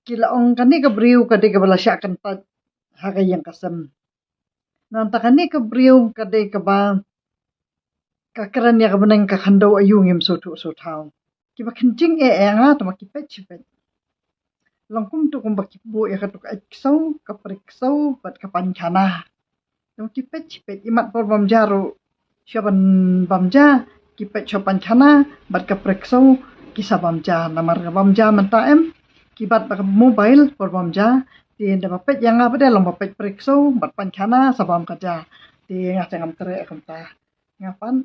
kila ong kani ka briu kade ka balasya kan ta haga yang kasem nanta kani ka briu kade ka ba kakaran ya ka benang ka khandau ayung yem so thau ki ba kenjing nga to makipet chipet langkum tu kum bakibu ya ka to ka iksau ka periksau bat ka pancana to kipet chipet imat por bamjaro syaban bamja kipet cho pancana bat ka periksau kisah bamja namar ka bamja mentaem kibat bak mobile por bamja ti nda bapet yang apa dia lomba pet perikso bat pancana sabam kaja ti ngacang tere kamta ngapan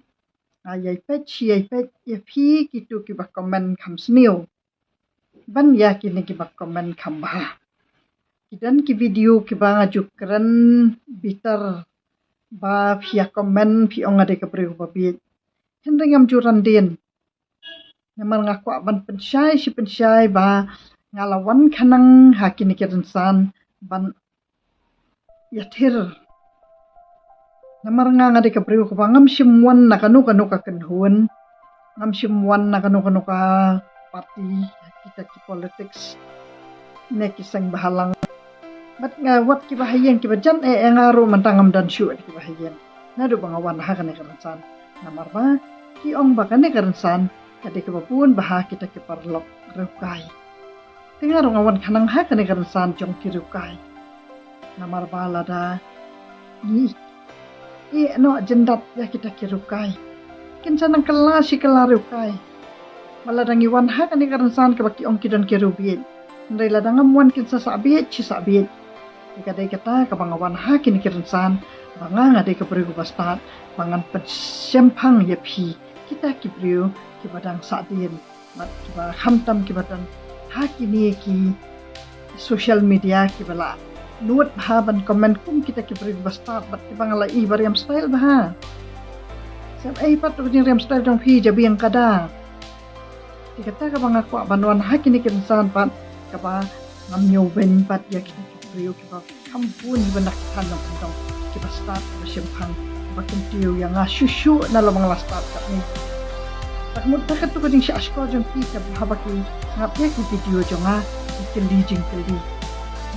ayai pet ya phi kitu ki bak komen kham sneu ban ya kini ki bak komen kham ba kidan ki video ki ba ngaju keren bitar ba phi komen phi ong ade ka priu babit hendengam juran din namar ngakwa ban pensyai ba ngalawan kanang hakini kiransan ban yathir namar nga ngade ka priu ko ngam simwan nakanu ka kenhun ngam simwan nakanu ka parti kita ki politics ne ki sang bahalang bat nga wat ki bahayen ki bajan ngaro mantangam dan syu ki bahayen nadu bangawan ha kana kiransan namar ba ki ong ba kana kiransan kade ka babun bah kita ki parlok rukai tingar ngawan kanang ha kane karansan jong kirukai namar balada ni no jendat ya kita kirukai kinsa nang kelas si kelarukai balada ngiwan ha kane karansan ka baki ong kidon kirubien ndai ladang wan kinsa sabiet ci sabiet dikadai kata ka bangawan ha kini karansan banga ngade ka berigu bastat bangan pensempang ya phi kita kibriu ki badang sadin mat ki ba hamtam ki badang hakini ki social media ki bala nuat ban komen kum kita ki beri basta bat ki bangala i bariam style bah sam pat tu jing style jong phi jabi yang kada dikata ka bang aku banwan hakini ki insan pat ka ba ngam nyoben pat ya kita ki beri ki ba kampun benak tan ng pantong ki basta bersimpang bakin tiu yang asyusyu na lamang lastat kat ni tak mudah tu kading si askol jong kita habaki ngapnya ki video jonga ikeli jing keli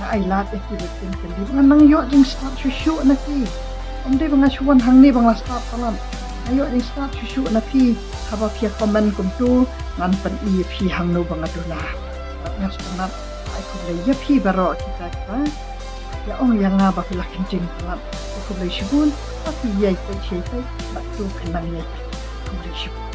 na ai lat ki betin keli nang yo jing start shushu na ki omde bang asuan hang ni bang start talam ayo jing start shushu na ki haba pia komen kum tu ngan pen i phi hang no bang aduna ngas tanat ai ku le ya phi baro kita ka ya ong yang ngaba pila kencing talam ku le shibun tapi yai pe chei pe batu kenang yai ku le shibun